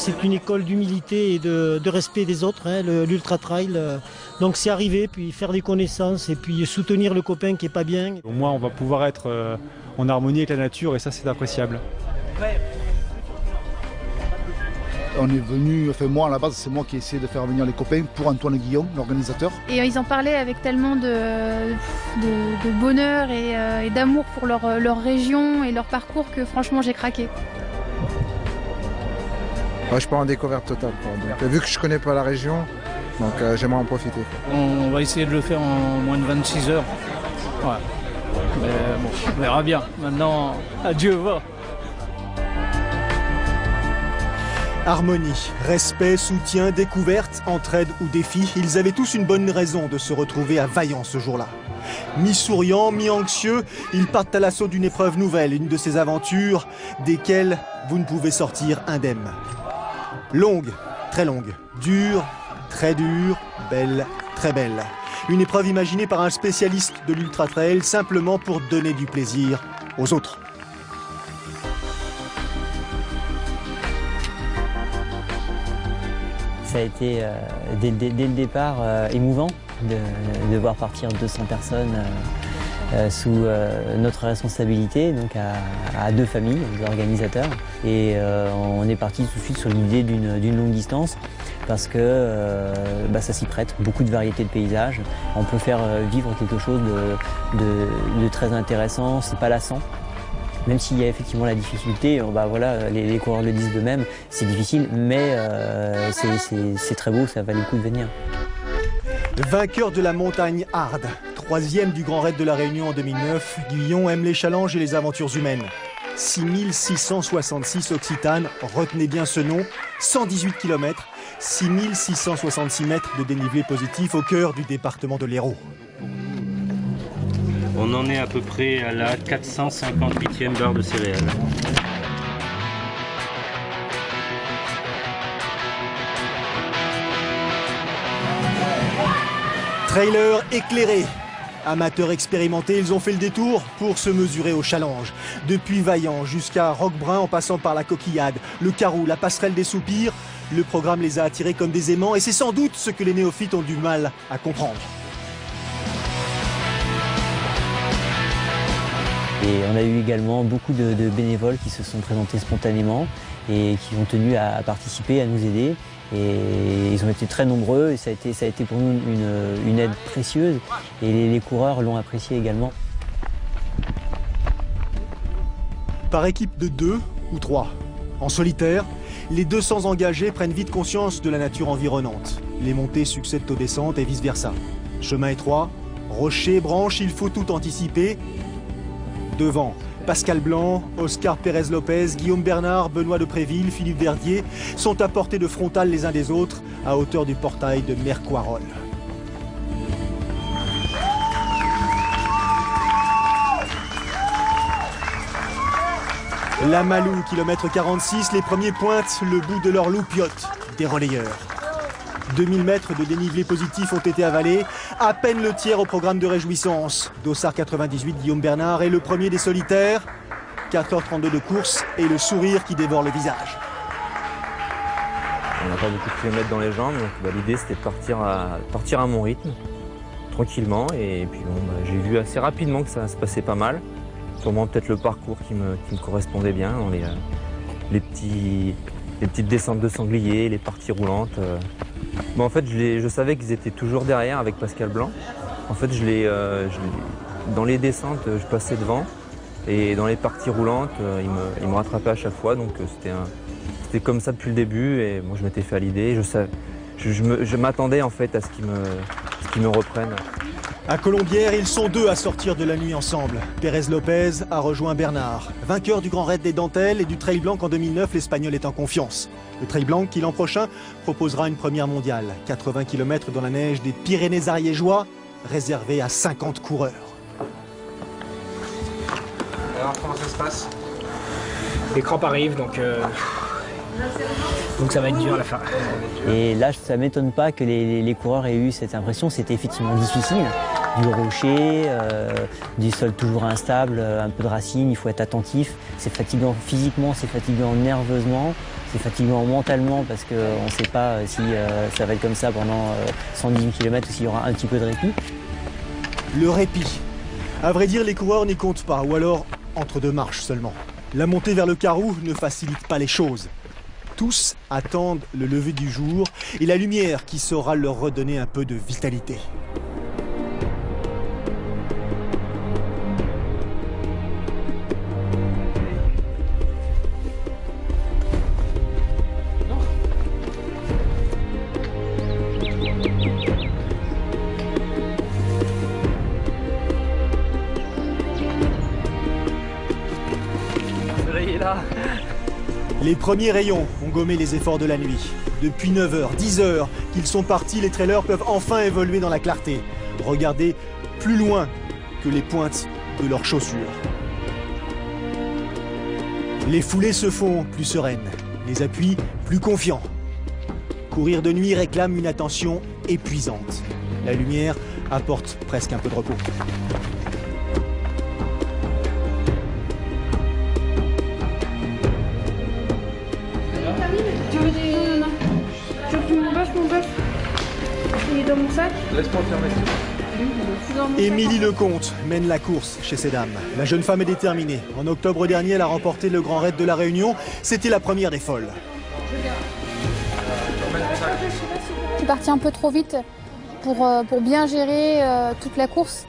c'est une école d'humilité et de respect des autres, hein, l'Ultra Trail. Donc c'est arriver, puis faire des connaissances et puis soutenir le copain qui est pas bien. Au moins on va pouvoir être en harmonie avec la nature et ça c'est appréciable. Ouais. On est venu, enfin moi à la base c'est moi qui ai essayé de faire venir les copains pour Antoine Guillaume, l'organisateur. Et ils en parlaient avec tellement de bonheur et d'amour pour leur région et leur parcours que franchement j'ai craqué. Ouais, je pars en découverte totale. Donc, vu que je connais pas la région, donc j'aimerais en profiter. On va essayer de le faire en moins de 26 heures. Ouais. Mais bon, on verra bien. Maintenant, adieu va. Harmonie, respect, soutien, découverte, entraide ou défi, ils avaient tous une bonne raison de se retrouver à Vaillant ce jour-là. Mi-souriants, mi-anxieux, ils partent à l'assaut d'une épreuve nouvelle, une de ces aventures desquelles vous ne pouvez sortir indemne. Longue, très longue, dure, très dure, belle, très belle. Une épreuve imaginée par un spécialiste de l'ultra-trail simplement pour donner du plaisir aux autres. Ça a été dès le départ émouvant de voir partir 200 personnes sous notre responsabilité, donc à deux familles, les organisateurs. Et on est parti tout de suite sur l'idée d'une longue distance parce que ça s'y prête, beaucoup de variétés de paysages. On peut faire vivre quelque chose de très intéressant, c'est pas lassant. Même s'il y a effectivement la difficulté, voilà, les coureurs le disent d'eux-mêmes, c'est difficile, mais c'est très beau, ça valait le coup de venir. Vainqueur de la montagne hard, 3e du Grand Raid de la Réunion en 2009, Guyon aime les challenges et les aventures humaines. 6666 Occitane, retenez bien ce nom, 118 km, 6666 mètres de dénivelé positif au cœur du département de l'Hérault. On en est à peu près à la 458e barre de céréales. Trailer éclairé. Amateurs expérimentés, ils ont fait le détour pour se mesurer au challenge. Depuis Vaillant jusqu'à Roquebrun en passant par la Coquillade, le Carou, la passerelle des Soupirs, le programme les a attirés comme des aimants et c'est sans doute ce que les néophytes ont du mal à comprendre. Et on a eu également beaucoup de bénévoles qui se sont présentés spontanément et qui ont tenu à participer, à nous aider. Et ils ont été très nombreux et ça a été pour nous une aide précieuse et les coureurs l'ont apprécié également. Par équipe de 2 ou 3. En solitaire, les 200 engagés prennent vite conscience de la nature environnante. Les montées succèdent aux descentes et vice-versa. Chemin étroit, rochers, branches, il faut tout anticiper. Devant, Pascal Blanc, Oscar Pérez-Lopez, Guillaume Bernard, Benoît de Préville, Philippe Verdier sont à portée de frontale les uns des autres à hauteur du portail de Mercoirol. La Malou, kilomètre 46, les premiers pointent le bout de leur loupiote, des relayeurs. 2000 mètres de dénivelé positif ont été avalés, à peine le tiers au programme de réjouissance. Dossard 98, Guillaume Bernard est le premier des solitaires. 4h32 de course et le sourire qui dévore le visage. On n'a pas beaucoup de kilomètres dans les jambes, donc l'idée c'était de partir à mon rythme, tranquillement. Et puis j'ai vu assez rapidement que ça se passait pas mal. Sûrement peut-être le parcours qui me correspondait bien, dans les petites descentes de sanglier, les parties roulantes. En fait, je savais qu'ils étaient toujours derrière avec Pascal Blanc. En fait, dans les descentes, je passais devant. Et dans les parties roulantes, il me rattrapait à chaque fois. Donc c'était comme ça depuis le début. Et moi, je m'étais fait à l'idée. Je m'attendais en fait à ce qu'ils me reprennent. À Colombières, ils sont 2 à sortir de la nuit ensemble. Pérez-Lopez a rejoint Bernard. Vainqueur du Grand Raid des Dentelles et du Trail Blanc en 2009, l'Espagnol est en confiance. Le Trail Blanc qui l'an prochain proposera une première mondiale. 80 km dans la neige des Pyrénées ariégeois, réservé à 50 coureurs. Alors comment ça se passe? Les crampes arrivent donc ça va être dur à la fin. Et là, ça ne m'étonne pas que les coureurs aient eu cette impression. C'était effectivement difficile. du rocher, du sol toujours instable, un peu de racines, il faut être attentif. C'est fatigant physiquement, c'est fatigant nerveusement, c'est fatigant mentalement parce qu'on ne sait pas si ça va être comme ça pendant 110 km ou s'il y aura un petit peu de répit. Le répit. À vrai dire, les coureurs n'y comptent pas, ou alors entre deux marches seulement. La montée vers le Karoo ne facilite pas les choses. Tous attendent le lever du jour et la lumière qui saura leur redonner un peu de vitalité. Les premiers rayons ont gommé les efforts de la nuit. Depuis 9h, 10h qu'ils sont partis, les trailers peuvent enfin évoluer dans la clarté. Regardez plus loin que les pointes de leurs chaussures. Les foulées se font plus sereines, les appuis plus confiants. Courir de nuit réclame une attention épuisante. La lumière apporte presque un peu de repos. Il est dans mon sac. Laisse-moi fermer. Émilie Lecomte mène la course chez ces dames. La jeune femme est déterminée. En octobre dernier, elle a remporté le Grand Raid de la Réunion. C'était la première des folles. Je suis partie un peu trop vite pour bien gérer toute la course.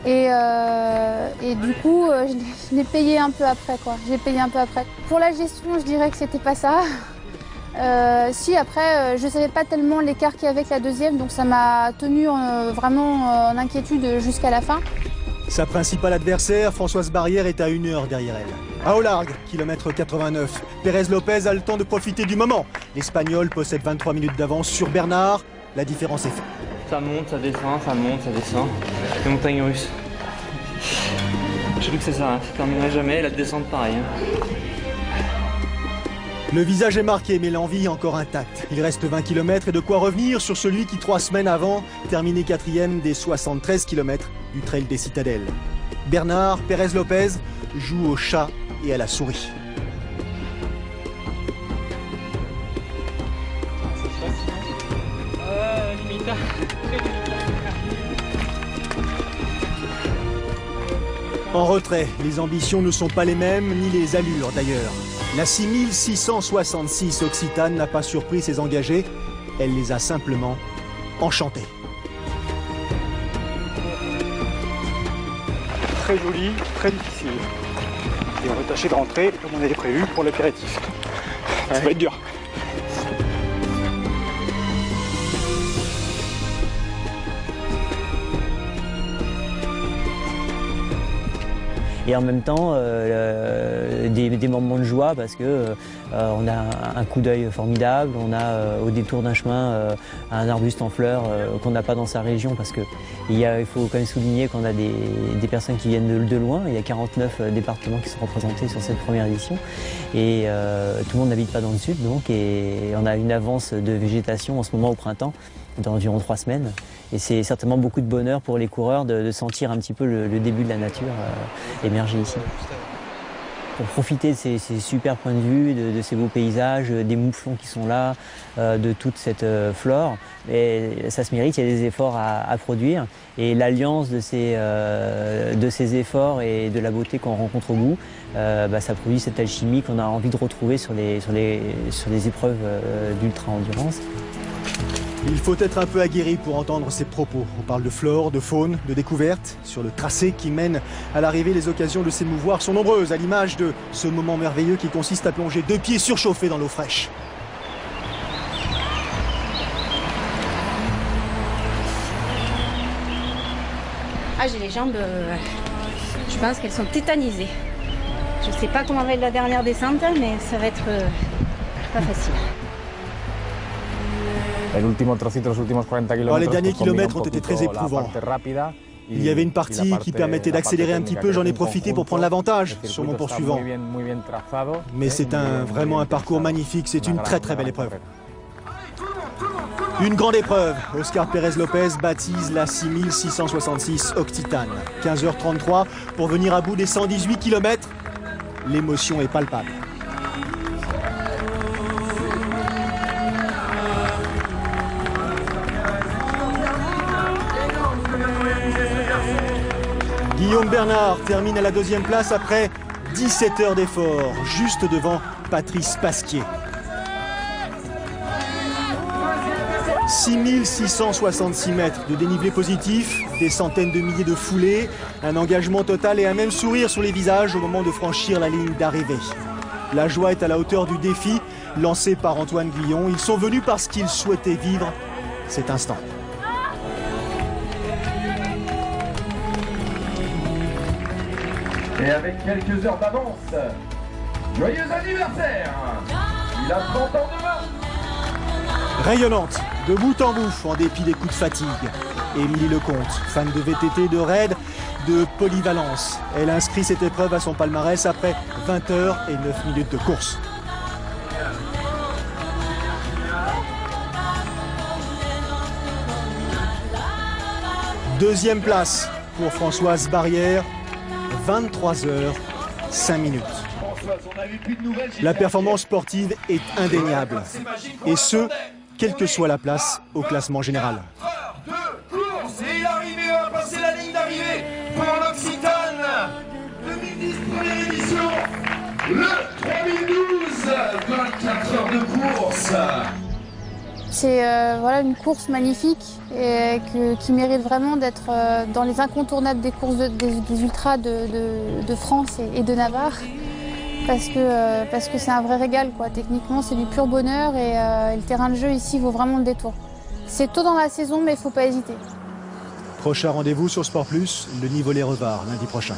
Et du coup, je l'ai payé un peu après, quoi. J'ai payé un peu après. Pour la gestion, je dirais que c'était pas ça. Si après, je savais pas tellement l'écart qu'il y avait avec la deuxième, donc ça m'a tenu vraiment en inquiétude jusqu'à la fin. Sa principale adversaire, Françoise Barrière, est à 1 heure derrière elle. À au large, kilomètre 89, Pérez Lopez a le temps de profiter du moment. L'Espagnol possède 23 minutes d'avance sur Bernard. La différence est faite. Ça monte, ça descend, ça monte, ça descend. Les montagnes russes. Je trouve que c'est ça, ça terminerait jamais, la descente pareil. Le visage est marqué, mais l'envie encore intacte. Il reste 20 km et de quoi revenir sur celui qui, 3 semaines avant, terminait 4e des 73 km du Trail des Citadelles. Bernard Pérez Lopez joue au chat et à la souris. En retrait, les ambitions ne sont pas les mêmes, ni les allures d'ailleurs. La 6666 Occitane n'a pas surpris ses engagés, elle les a simplement enchantés. Très joli, très difficile. Et on va tâcher de rentrer comme on avait prévu pour l'apéritif. Ça va être dur. Et en même temps, des moments de joie parce que on a un coup d'œil formidable, on a au détour d'un chemin un arbuste en fleurs qu'on n'a pas dans sa région parce que il faut quand même souligner qu'on a des personnes qui viennent de loin. Il y a 49 départements qui sont représentés sur cette première édition et tout le monde n'habite pas dans le sud donc et on a une avance de végétation en ce moment au printemps d'environ 3 semaines. Et c'est certainement beaucoup de bonheur pour les coureurs de sentir un petit peu le début de la nature émerger ici. Pour profiter de ces super points de vue, de ces beaux paysages, des mouflons qui sont là, de toute cette flore, et ça se mérite, il y a des efforts à produire. Et l'alliance de ces efforts et de la beauté qu'on rencontre au bout, ça produit cette alchimie qu'on a envie de retrouver sur les épreuves d'ultra-endurance. Il faut être un peu aguerri pour entendre ces propos. On parle de flore, de faune, de découverte. Sur le tracé qui mène à l'arrivée, les occasions de s'émouvoir sont nombreuses, à l'image de ce moment merveilleux qui consiste à plonger 2 pieds surchauffés dans l'eau fraîche. Ah, j'ai les jambes, je pense qu'elles sont tétanisées. Je ne sais pas comment va être la dernière descente, mais ça va être pas facile. Les derniers kilomètres ont été très éprouvants. Il y avait une partie qui permettait d'accélérer un petit peu, j'en ai profité pour prendre l'avantage sur mon poursuivant. Mais c'est vraiment un parcours magnifique, c'est une très belle épreuve. Une grande épreuve. Oscar Pérez Lopez baptise la 6666 Octitane. 15h33 pour venir à bout des 118 km. L'émotion est palpable. Guillaume Bernard termine à la 2e place après 17 heures d'effort, juste devant Patrice Pasquier. 6666 mètres de dénivelé positif, des centaines de milliers de foulées, un engagement total et un même sourire sur les visages au moment de franchir la ligne d'arrivée. La joie est à la hauteur du défi lancé par Antoine Guillon. Ils sont venus parce qu'ils souhaitaient vivre cet instant. Et avec quelques heures d'avance, joyeux anniversaire! Il a 30 ans demain! Rayonnante, de bout en bout, en dépit des coups de fatigue. Émilie Lecomte, fan de VTT, de raid, de polyvalence. Elle inscrit cette épreuve à son palmarès après 20 heures et 9 minutes de course. Deuxième place pour Françoise Barrière, 23 heures, 5 minutes. La performance sportive est indéniable. Et ce, quelle que soit la place au classement général. Et il est arrivé à passer la ligne d'arrivée pour l'Occitane 2010, première édition, le 3012, 24 heures de course. C'est voilà, une course magnifique et qui mérite vraiment d'être dans les incontournables des courses des ultras de France et de Navarre. Parce que c'est un vrai régal, quoi. Techniquement, c'est du pur bonheur et le terrain de jeu ici vaut vraiment le détour. C'est tôt dans la saison, mais il ne faut pas hésiter. Prochain rendez-vous sur Sport Plus, le Nivolet Revard, lundi prochain.